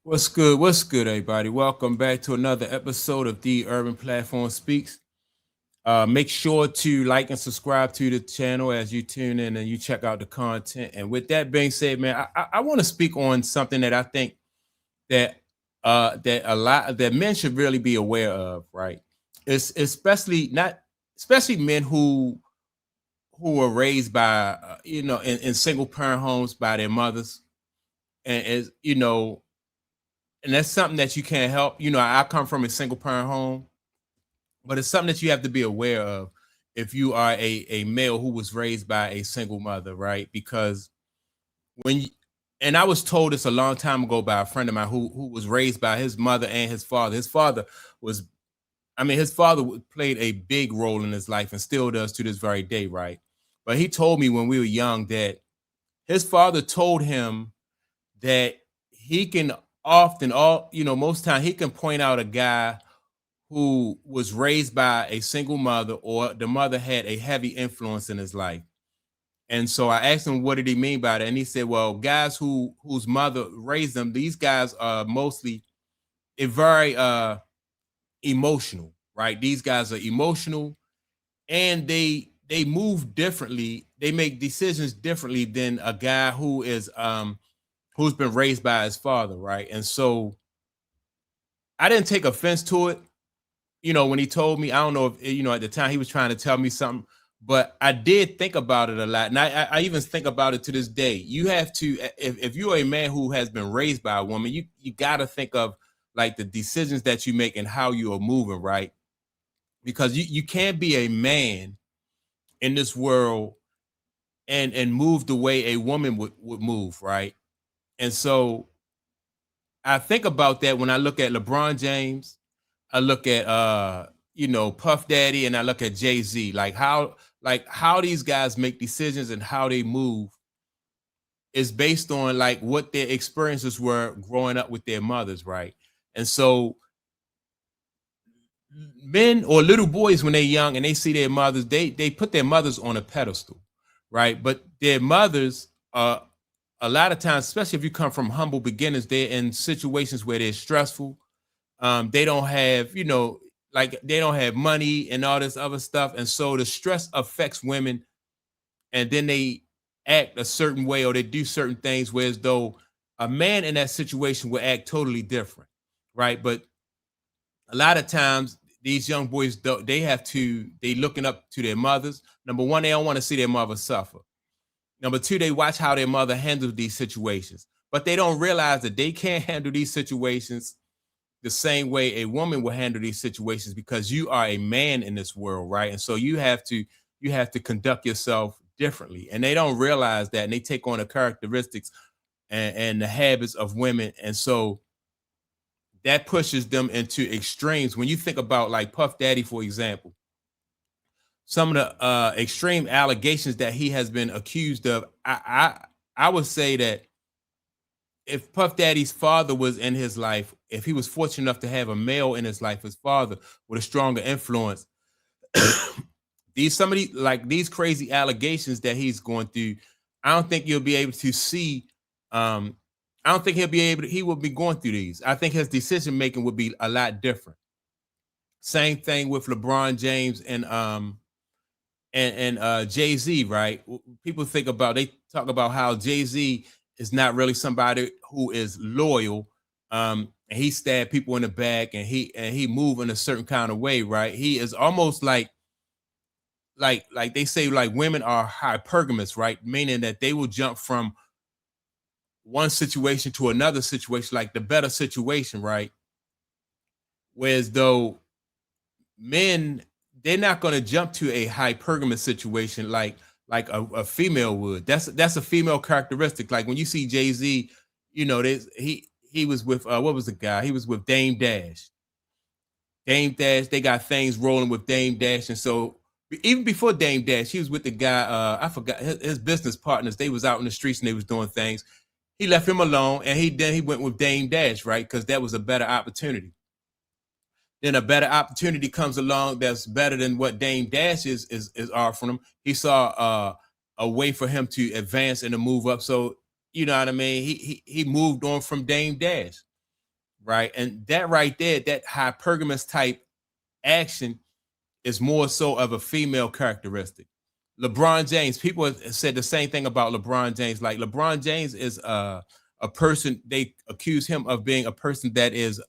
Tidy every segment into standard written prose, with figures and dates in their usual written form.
What's good? What's good, everybody? Welcome back to another episode of The Urban Platform Speaks. Make sure to like and subscribe to the channel as you tune in and you check out the content. And with that being said, man, I want to speak on something that I think that that men should really be aware of, right? It's especially men who were raised by in single parent homes by their mothers, and as you know, and that's something that you can't help. I come from a single parent home, but it's something that you have to be aware of if you are a male who was raised by a single mother, right? Because when you, and I was told this a long time ago by a friend of mine who was raised by his mother and his father. His father was, his father played a big role in his life and still does to this very day, right? But he told me when we were young that his father told him that he can often all most time he can point out a guy who was raised by a single mother or the mother had a heavy influence in his life. And so I asked him what did he mean by that, and he said, well, guys whose mother raised them, these guys are mostly a very emotional, right? These guys are emotional, and they move differently, they make decisions differently than a guy who's been raised by his father, right? And so I didn't take offense to it, when he told me. I don't know if at the time he was trying to tell me something, but I did think about it a lot, and I even think about it to this day. You have to, if you're a man who has been raised by a woman, you got to think of like the decisions that you make and how you are moving, right? Because you can't be a man in this world and move the way a woman would move, right? And so I think about that when I look at LeBron James, I look at Puff Daddy, and I look at Jay-Z, like how these guys make decisions and how they move is based on like what their experiences were growing up with their mothers, right? And so men or little boys, when they're young and they see their mothers, they put their mothers on a pedestal, right? But their mothers are a lot of times, especially if you come from humble beginnings, they're in situations where they're stressful. They don't have, like they don't have money and all this other stuff. And so the stress affects women, and then they act a certain way or they do certain things, whereas though a man in that situation will act totally different, right? But a lot of times these young boys, they looking up to their mothers. Number one, they don't want to see their mother suffer. Number two, they watch how their mother handles these situations, but they don't realize that they can't handle these situations the same way a woman will handle these situations, because you are a man in this world, right? And so you have to conduct yourself differently, and they don't realize that, and they take on the characteristics and the habits of women, and so that pushes them into extremes. When you think about like Puff Daddy, for example, some of the extreme allegations that he has been accused of, I would say that if Puff Daddy's father was in his life, if he was fortunate enough to have a male in his life, his father with a stronger influence, these crazy allegations that he's going through, I don't think you'll be able to see. I don't think he will be going through these. I think his decision making would be a lot different. Same thing with LeBron James and Jay-Z, right? People they talk about how Jay-Z is not really somebody who is loyal. And he stabbed people in the back, and he move in a certain kind of way, right? He is almost like they say, like women are hypergamous, right? Meaning that they will jump from one situation to another situation, like the better situation, right? Whereas though men, they're not going to jump to a hypergamous situation like a female would. That's a female characteristic. Like when you see Jay-Z, he was with what was the guy? He was with Dame Dash. Dame Dash, they got things rolling with Dame Dash. And so even before Dame Dash, he was with the guy, I forgot his business partners. They was out in the streets and they was doing things. He left him alone, and he went with Dame Dash, right? Because that was a better opportunity. Then a better opportunity comes along that's better than what Dame Dash is offering him. He saw a way for him to advance and to move up. So you know what I mean. He moved on from Dame Dash. right? And that right there, that hypergamous type action is more so of a female characteristic. LeBron James, people have said the same thing about LeBron James. Like LeBron James is a person, they accuse him of being a person that is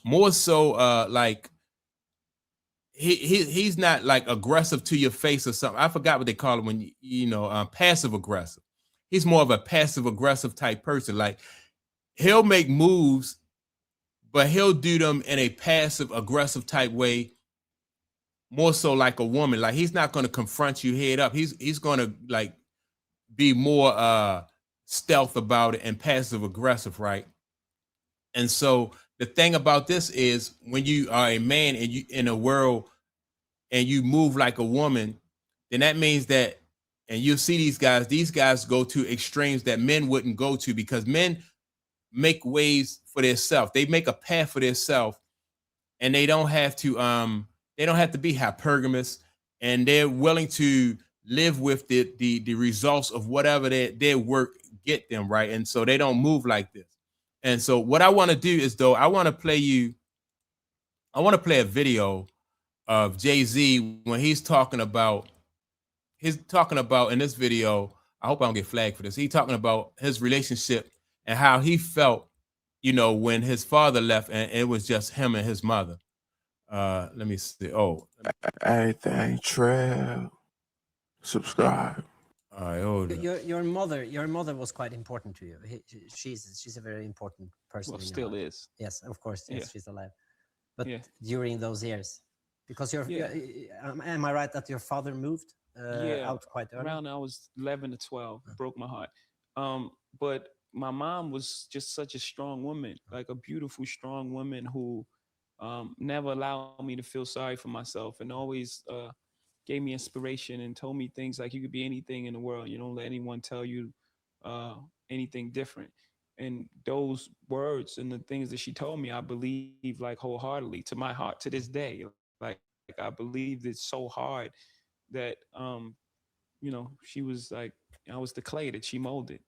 more so like he's not like aggressive to your face or something. I forgot what they call it when passive aggressive. He's more of a passive aggressive type person. Like he'll make moves, but he'll do them in a passive aggressive type way, more so like a woman. Like he's not going to confront you head up. He's going to like be more stealth about it and passive aggressive, right? And so the thing about this is when you are a man and you in a world and you move like a woman, then that means that, and you'll see these guys go to extremes that men wouldn't go to, because men make ways for themselves. They make a path for themselves, and they don't have to be hypergamous, and they're willing to live with the results of whatever their work get them, right? And so they don't move like this. And so what I want to do is, though, I want to play a video of Jay-Z when he's talking about in this video. I hope I don't get flagged for this. He's talking about his relationship and how he felt, when his father left and it was just him and his mother. Let me see. Oh, Everything trail. Subscribe. All right, hold on. Your mother was quite important to you. She's a very important person. Well, in your still life. is. Yes, of course. Yes, Yeah. she's alive. But Yeah. during those years, because am I right that your father moved out quite early? Around I was 11 to 12, broke my heart. But my mom was just such a strong woman, like a beautiful, strong woman who never allowed me to feel sorry for myself, and always gave me inspiration and told me things like you could be anything in the world. You don't let anyone tell you anything different. And those words and the things that she told me, I believe like wholeheartedly to my heart to this day. Like I believed it so hard that she was like, I was the clay that she molded.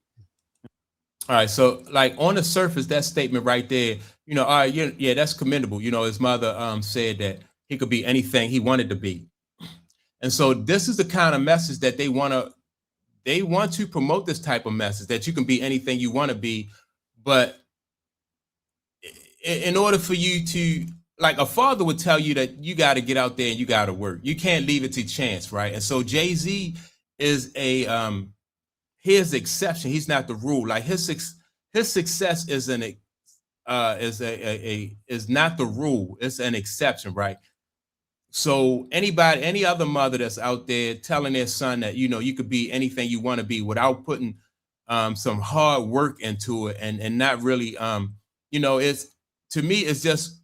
All right, so like on the surface, that statement right there, all right, yeah, that's commendable. His mother said that he could be anything he wanted to be, and so this is the kind of message that they want to promote, this type of message that you can be anything you want to be, but in order for you to, like, a father would tell you that you got to get out there and you got to work. You can't leave it to chance, right? And so Jay-Z is his exception. He's not the rule. Like his success is is not the rule. It's an exception, right? So any other mother that's out there telling their son that you could be anything you want to be without putting some hard work into it and not really it's, to me, it's just,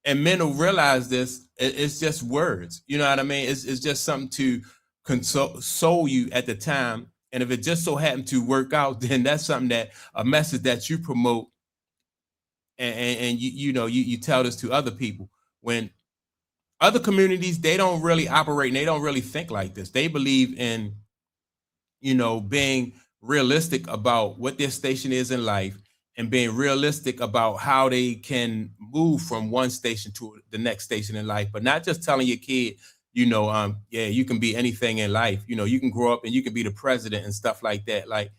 and men will realize this, it's just words. You know what I mean? It's just something to console you at the time. And if it just so happened to work out, then that's something, that a message that you promote, and you tell this to other people. When other communities, they don't really operate and they don't really think like this. They believe in, being realistic about what their station is in life and being realistic about how they can move from one station to the next station in life, but not just telling your kid, yeah, you can be anything in life. You can grow up and you can be the president and stuff like that. Like,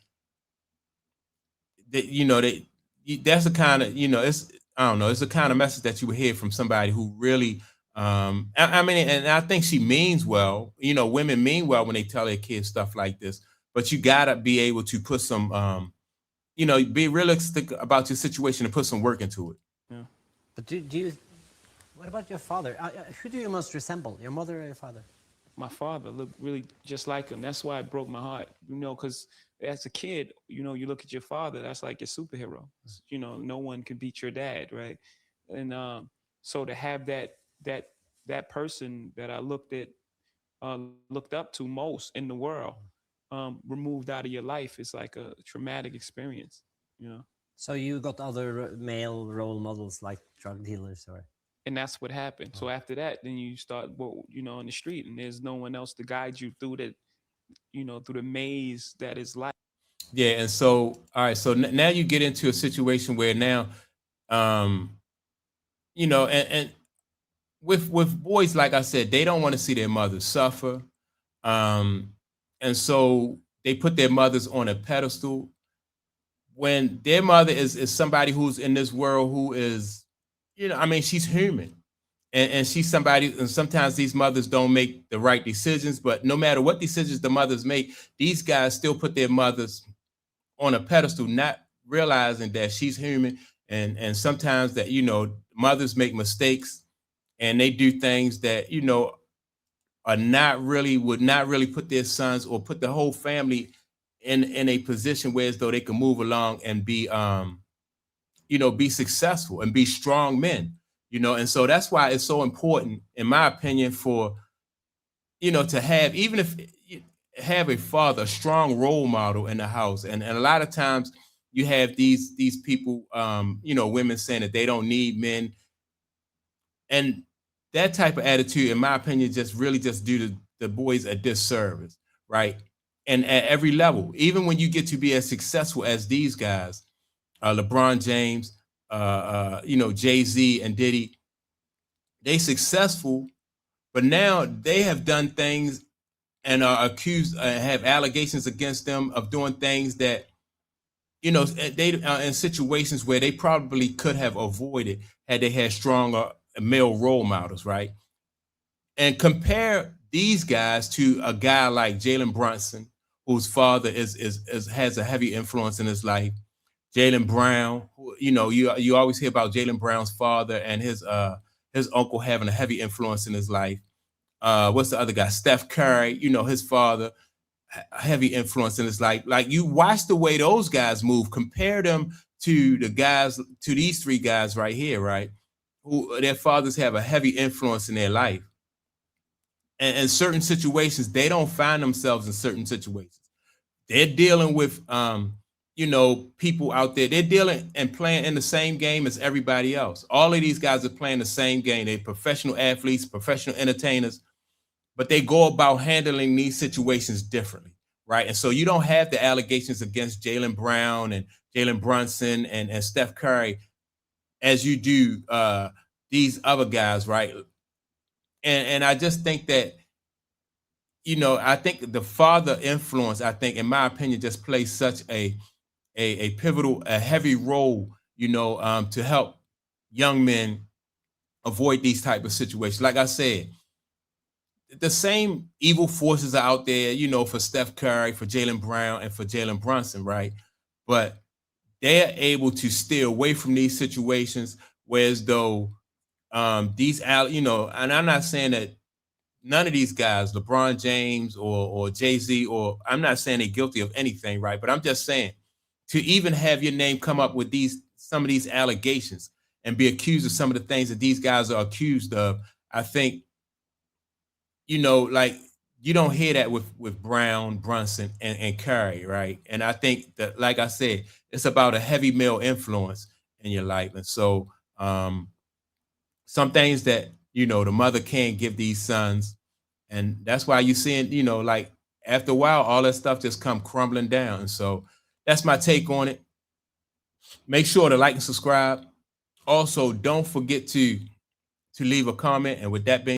that's the kind of, it's, I don't know, it's the kind of message that you would hear from somebody who really, I mean, and I think she means well. Women mean well when they tell their kids stuff like this, but you gotta be able to put some, be realistic about your situation and put some work into it. Yeah. But do you? What about your father? Who do you most resemble, your mother or your father? My father looked really just like him. That's why it broke my heart, because as a kid, you look at your father, that's like your superhero. No one can beat your dad, right? And so to have that person that I looked up to most in the world removed out of your life is like a traumatic experience. So you got other male role models like drug dealers, or? And that's what happened. So after that, then you start, in the street, and there's no one else to guide you through through the maze that is life. Yeah, and so, all right, so now you get into a situation where now You know, and with boys, like I said, they don't want to see their mothers suffer. And so they put their mothers on a pedestal when their mother is somebody who's in this world who is, you know, I mean, she's human. And she's somebody, and sometimes these mothers don't make the right decisions, but no matter what decisions the mothers make, these guys still put their mothers on a pedestal, not realizing that she's human. And sometimes that, you know, mothers make mistakes and they do things that, you know, are not really, would not really put their sons or put the whole family in a position where as though they can move along and be you know, be successful and be strong men, you know. And so that's why it's so important, in my opinion, for, you know, to have, even if you have a father, a strong role model in the house. And a lot of times you have these people, you know, women saying that they don't need men. And that type of attitude, in my opinion, just really just do the boys a disservice, right? And at every level, even when you get to be as successful as these guys, LeBron James, you know, Jay-Z and Diddy, they successful, but now they have done things and are accused, have allegations against them of doing things that, you know, they in situations where they probably could have avoided had they had stronger male role models, right? And compare these guys to a guy like Jalen Brunson, whose father is has a heavy influence in his life. Jaylen Brown, you know, you always hear about Jaylen Brown's father and his uncle having a heavy influence in his life. What's the other guy? Steph Curry, you know, his father, heavy influence in his life. Like, you watch the way those guys move, compare them to the guys, to these three guys right here, right? Who their fathers have a heavy influence in their life. And in certain situations, they don't find themselves in certain situations. They're dealing with you know, people out there. They're dealing and playing in the same game as everybody else. All of these guys are playing the same game. They're professional athletes, professional entertainers, but they go about handling these situations differently, right? And so you don't have the allegations against Jaylen Brown and Jalen Brunson and Steph Curry as you do these other guys, right? And I just think that, you know, I think the father influence, I think, in my opinion, just plays such a pivotal, a heavy role, you know, to help young men avoid these type of situations. Like I said, the same evil forces are out there, you know, for Steph Curry, for Jaylen Brown, and for Jalen Brunson, right? But they're able to stay away from these situations, whereas though these, you know, and I'm not saying that none of these guys, LeBron James or Jay-Z, or I'm not saying they're guilty of anything, right? But I'm just saying, to even have your name come up with some of these allegations and be accused of some of the things that these guys are accused of, I think, you know, like, you don't hear that with Brown, Brunson, and Curry, right? And I think that, like I said, it's about a heavy male influence in your life. And so some things that, you know, the mother can't give these sons, and that's why you seeing, you know, like, after a while, all that stuff just come crumbling down. And so that's my take on it. Make sure to like and subscribe. Also, don't forget to leave a comment. And with that being